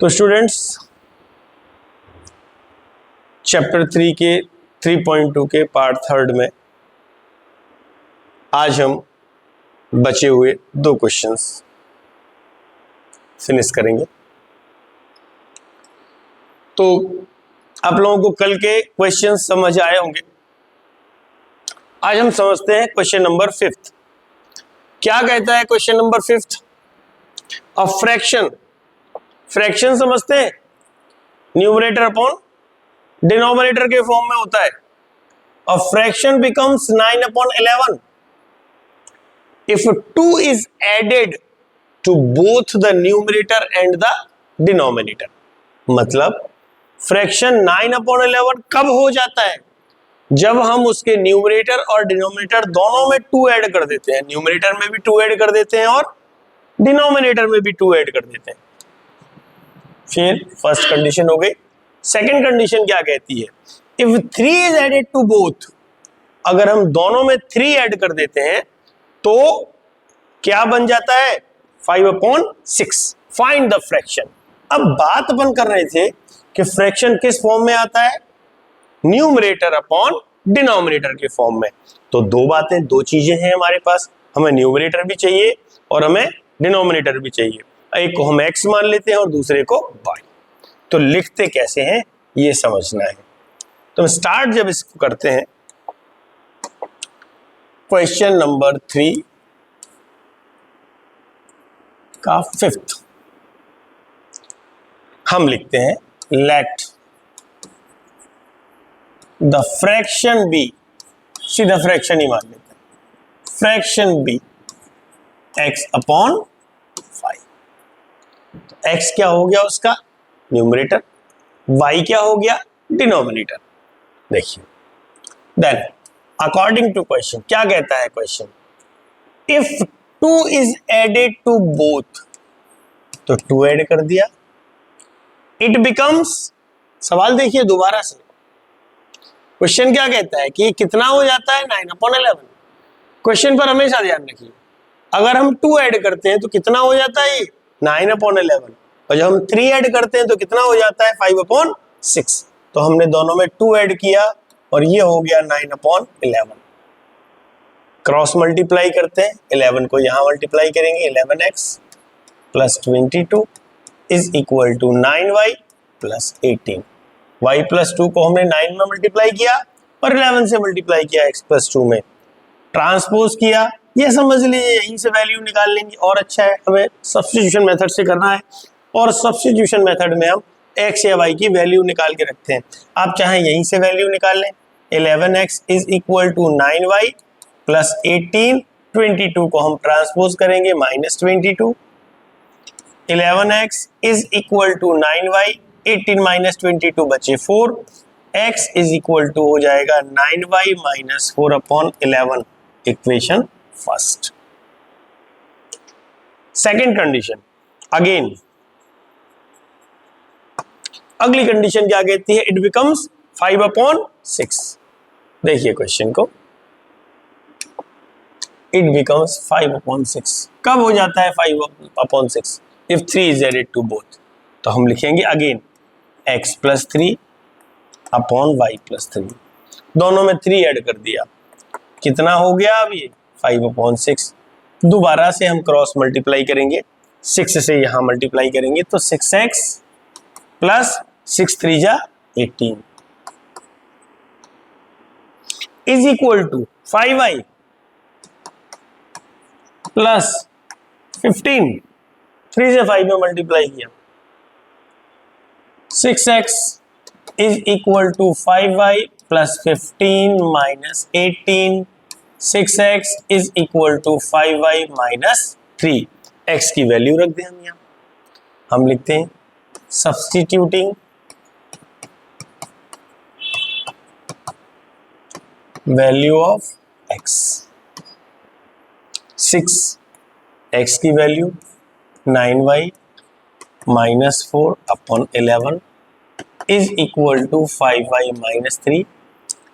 तो students chapter 3 के 3.2 के पार्ट 3 में आज हम बचे हुए 2 क्वेश्चंस फिनिश करेंगे। तो आप लोगों को कल के क्वेश्चंस समझ आए होंगे। आज हम समझते हैं क्वेश्चन नंबर 5। क्या कहता है क्वेश्चन नंबर 5? अ फ्रैक्शन समझते हैं, न्यूमरेटर अपॉन डिनोमिनेटर के फॉर्म में होता है। A fraction becomes 9/11 if 2 is added to both the numerator and the denominator। मतलब फ्रैक्शन 9/11 कब हो जाता है? जब हम उसके न्यूमरेटर और डिनोमिनेटर दोनों में 2 ऐड कर देते हैं। न्यूमरेटर में भी 2 ऐड कर देते हैं और डिनोमिनेटर में भी 2 ऐड कर देते हैं। फिर फर्स्ट कंडीशन हो गई। सेकंड कंडीशन क्या कहती है? If 3 is added to both, अगर हम दोनों में 3 ऐड कर देते हैं तो क्या बन जाता है? 5/6। Find the fraction. अब बात अपन कर रहे थे कि फ्रैक्शन किस फॉर्म में आता है? न्यूमरेटर अपॉन डिनोमिनेटर के फॉर्म में। तो 2 बातें, 2 चीजें हैं हमारे पास। हमें न्यूमरेटर भी चाहिए और हमें डिनोमिनेटर भी चाहिए। एक को हम x मान लेते हैं और दूसरे को y। तो लिखते कैसे हैं ये समझना है। तो स्टार्ट जब इसको करते हैं, क्वेश्चन नंबर 3 का 5th हम लिखते हैं लेट द फ्रैक्शन बी, सीधा फ्रैक्शन ही मान लेते हैं, फ्रैक्शन बी x/5। x क्या हो गया उसका? न्यूमरेटर। y क्या हो गया? डिनोमिनेटर। देखिए देन अकॉर्डिंग टू क्वेश्चन क्या कहता है question? If 2 is added to both, तो 2 ऐड कर दिया। इट बिकम्स, सवाल देखिए दोबारा से, क्वेश्चन क्या कहता है कि कितना हो जाता है? 9/11। क्वेश्चन पर हमेशा ध्यान रखिए, अगर हम 2 ऐड करते हैं तो कितना हो जाता है? ये 9/11। और जब हम 3 ऐड करते हैं तो कितना हो जाता है? 5/6। तो हमने दोनों में 2 ऐड किया और ये हो गया 9/11। क्रॉस मल्टीप्लाई करते हैं, 11 को यहां मल्टीप्लाई करेंगे, 11x plus 22 is equal to 9y plus 18। y plus 2 को हमने 9 में मल्टीप्लाई किया और 11 से मल्टीप्लाई किया x प्लस 2 में, ट्रांसपोज किया। ये समझ लीजिए यहीं से वैल्यू निकाल लेंगे और अच्छा है, हमें सब्स्टिट्यूशन मेथड से करना है। और सब्स्टिट्यूशन मेथड में हम x या y की वैल्यू निकाल के रखते हैं। आप चाहे यहीं से वैल्यू निकाल लें। 11x is equal to 9y plus 18, 22 को हम ट्रांसपोज करेंगे minus 22। 11x is equal to 9y, 18 minus 22 बचे 4। x इज इक्वल टू हो जाएगा 9y minus 4/11। Equation first. Second condition again, अगली कंडीशन क्या कहती है? It becomes 5/6। देखिए क्वेश्चन को, इट बिकम्स 5/6 कब हो जाता है? 5/6 if 3 is added to both. तो हम लिखेंगे again x plus 3 upon y plus 3। दोनों में 3 ऐड कर दिया, कितना हो गया? अब ये 5/6। दोबारा से हम क्रॉस मल्टीप्लाई करेंगे, 6 से यहां मल्टीप्लाई करेंगे तो 6x प्लस 6 3 जा 18 is equal to 5y plus 15। 3 से 5 में मल्टीप्लाई किया, 6x is equal to 5y plus 15 minus 18। 6x is equal to 5y minus 3। x की वैल्यू रख दें हम यहां। हम लिखते हैं substituting value of x। 6x की value 9y minus 4/11 is equal to 5y minus 3।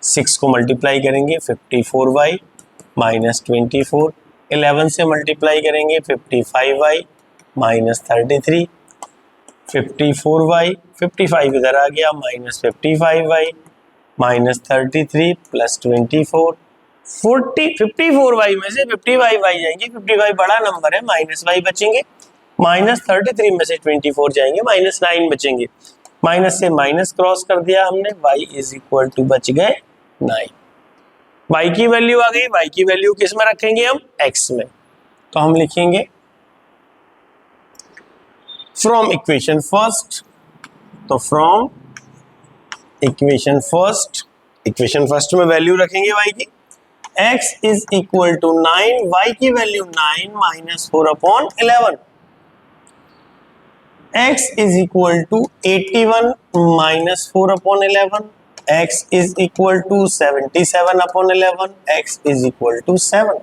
6 को मल्टीप्लाई करेंगे 54y माइनस 24। 11 से मल्टीप्लाई करेंगे 55y माइनस 33। 54y, 55 इधर आ गया, minus 55y minus 33 plus 24, 54y में से 55y जाएंगे, 55 बड़ा नंबर है, माइनस y बचेंगे, माइनस 33 में से 24 जाएंगे, माइनस 9 बचेंगे, माइनस से माइनस क्रॉस कर दिया हमने, y इज इक्वल टू बच गए 9। y की वैल्यू आ गई, y की वैल्यू किस में रखेंगे हम, x में, तो हम लिखेंगे फ्रॉम इक्वेशन फर्स्ट, तो फ्रॉम इक्वेशन फर्स्ट में वैल्यू रखेंगे y की, x is equal to 9, y की वैल्यू 9 minus 4/11, x is equal to 81 minus 4/11, x is equal to 77/11, x is equal to 7।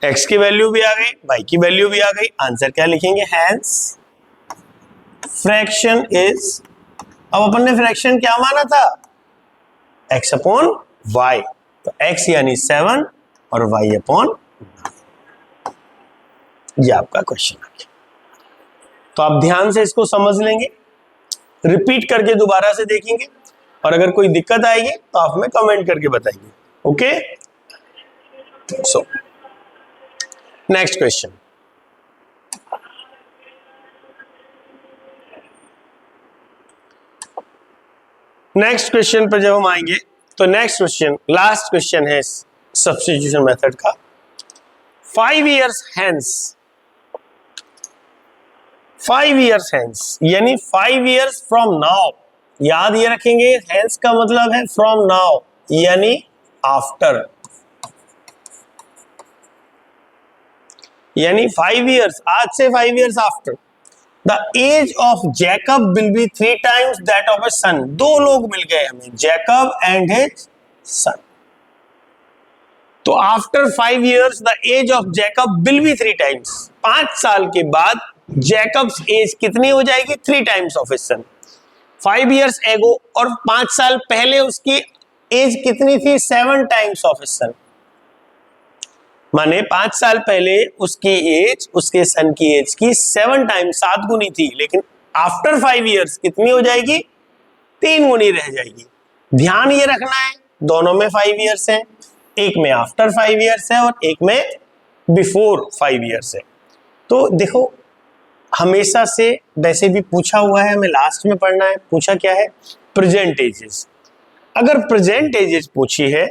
x की वैल्यू भी आ गई, y की वैल्यू भी आ गई, आंसर क्या लिखेंगे, हैंस फ्रैक्शन इज, अब अपन ने फ्रैक्शन क्या माना था, x अपॉन y, तो x यानी 7 और y अपॉन, ये आपका क्वेश्चन आ गया। तो आप ध्यान से इसको समझ लेंगे, रिपीट करके दोबारा से देखेंगे, और अगर कोई दिक्कत आएगी तो आप हमें कमेंट करके बताइए। Okay, so next question, next question पर जब हम आएंगे तो नेक्स्ट क्वेश्चन, लास्ट क्वेश्चन है सब्स्टिट्यूशन मेथड का। 5 years hence, 5 years hence यानी 5 years from now, याद ये रखेंगे, hence का मतलब है from now यानी आफ्टर, यानी 5 years, आज से 5 years after, the age of Jacob will be 3 times that of a son. दो लोग मिल गए हमें, जैकब एंड हिज सन, तो after 5 years the age of Jacob will be 3 times, 5 साल के बाद जैकब्स एज कितनी हो जाएगी, 3 times of his sun. 5 years एगो और 5 साल पहले उसकी एज कितनी थी, 7 times ऑफ हिज सन, माने 5 साल पहले उसकी एज उसके सन की एज की 7 times 7 गुनी थी, लेकिन आफ्टर 5 years कितनी हो जाएगी, 3 गुनी रह जाएगी। ध्यान ये रखना है, दोनों में 5 years है, एक में आफ्टर 5 years है और एक में बिफोर 5 years है। तो देखो, हमेशा से वैसे भी पूछा हुआ है, हमें लास्ट में पढ़ना है, पूछा क्या है, प्रेजेंट एजेस। अगर प्रेजेंट एजेस पूछी है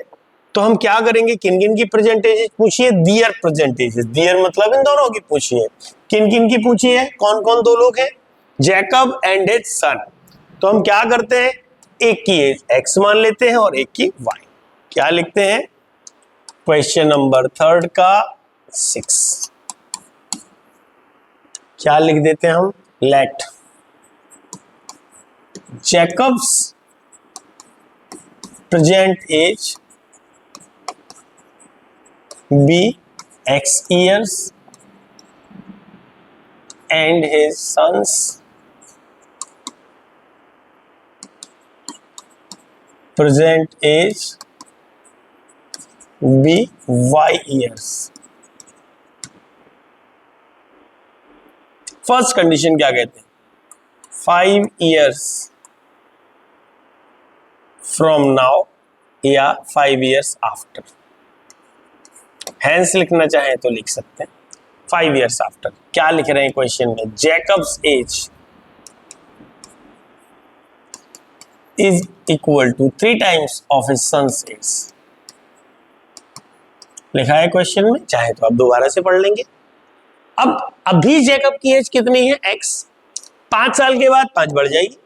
तो हम क्या करेंगे, किन किन की प्रेजेंट एजेस पूछी है, दियर प्रेजेंट एजेस, दियर मतलब इन दोनों की पूछी है। किन किन की पूछी है, कौन कौन दो लोग हैं, जैकब एंड हिज सन। तो हम क्या करते हैं, एक की एज x मान लेते हैं और एक की y। क्या लिखते हैं, क्वेश्चन नंबर 3 का 6 क्या लिख देते हैं हम, let Jacob's present age be x years and his son's present age be y years। First condition क्या कहते हैं, 5 years from now या 5 years after। हैंस लिखना चाहें तो लिख सकते हैं, 5 years आफ्टर। क्या लिख रहे हैं क्वेश्चन में, Jacob's age is equal to 3 times of his son's age, लिखा है क्वेश्चन में, चाहे तो आप दोबारा से पढ़ लेंगे। अब अभी जैकब की एज कितनी है, x, 5 साल के बाद 5 बढ़ जाएगी,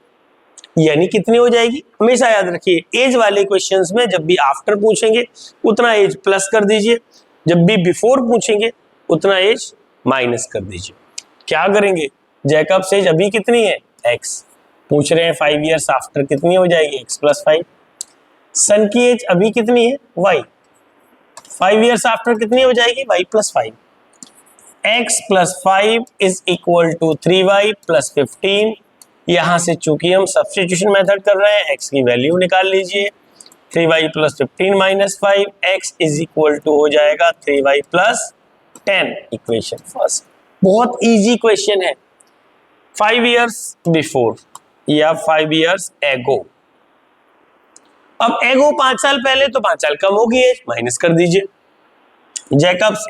यानी कितनी हो जाएगी, हमेशा याद रखिए एज वाले क्वेश्चंस में जब भी आफ्टर पूछेंगे उतना एज प्लस कर दीजिए, जब भी बिफोर पूछेंगे उतना एज माइनस कर दीजिए। क्या करेंगे, जैकब एज अभी कितनी है, x, पूछ रहे हैं 5 years आफ्टर कितनी हो जाएगी, x + 5। सन की एज अभी कितनी है, y, 5 years आफ्टर कितनी हो जाएगी, y + 5। x + 5 is equal to 3y + 15। यहां से चूंकि हम सब्स्टिट्यूशन मेथड कर रहे हैं, x की वैल्यू निकाल लीजिए, 3y + 15 - 5, x is equal to हो जाएगा 3y + 10। इक्वेशन फर्स्ट, बहुत इजी क्वेश्चन है, 5 years बिफोर या 5 years एगो। अब एगो 5 साल पहले, तो 5 साल कम होगी एज, माइनस कर दीजिए। Jacob's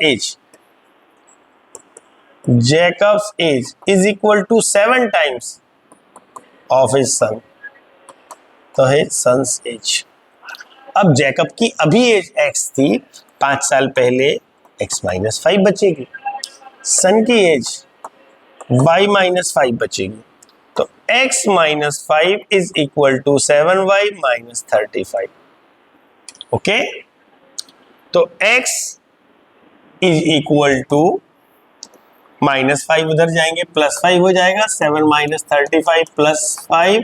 age is equal to 7 times of his son, तो है सन्स एज। अब जैकब की अभी एज x थी, 5 साल पहले x माइनस 5 बचेगी, सन की एज y माइनस 5 बचेगी, तो x minus 5 is equal to 7y minus 35। Okay, तो x is equal to minus 5 उधर जाएंगे, प्लस 5 हो जाएगा, 7 minus 35 plus 5,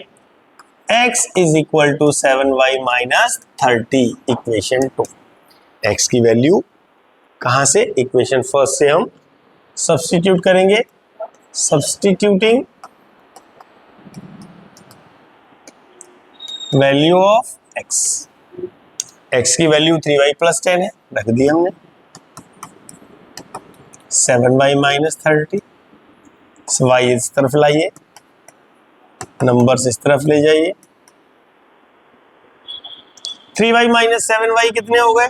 x is equal to 7y minus 30, equation 2। x की वैल्यू कहां से, इक्वेशन फर्स्ट से हम सब्स्टिट्यूट करेंगे। सब्स्टिट्यूटिंग वैल्यू ऑफ x की वैल्यू 3y प्लस 10 है, रख दी हमने। 7y माइनस 30, y इस तरफ लाइए, नंबर्स इस तरफ ले जाइए। 3y माइनस 7y कितने हो गए,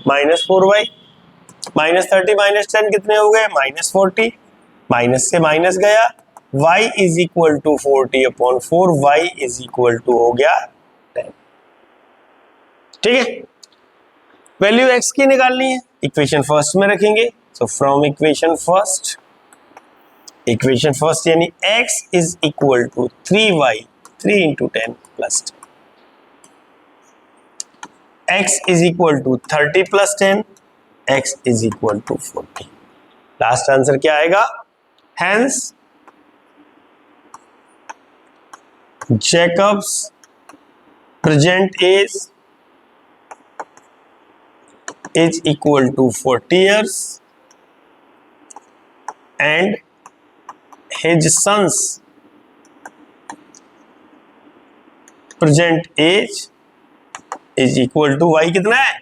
माइनस 4y, माइनस 30 माइनस 10 कितने हो गए, माइनस 40, माइनस से माइनस गया, y is equal to 40 upon 4, y is equal to हो गया 10। ठीक है, वैल्यू x की निकालनी है, इक्वेशन फर्स्ट में रखेंगे। सो फ्रॉम इक्वेशन फर्स्ट यानी x is equal to 3y, 3 into 10 plus 10, x is equal to 30 plus 10, x is equal to 40। Last answer क्या आएगा, hence Jacob's present age is equal to 40 years and his son's present age is equal to y कितना है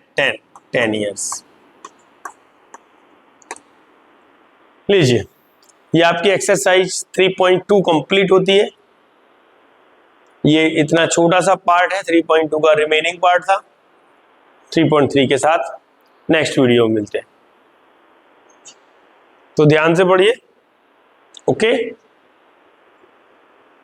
10 years। लीजिए, ये आपकी exercise 3.2 complete होती है। ये इतना छोटा सा पार्ट है, 3.2 का रिमेनिंग पार्ट था। 3.3 के साथ नेक्स्ट वीडियो में मिलते हैं, तो ध्यान से पढ़िए। ओके।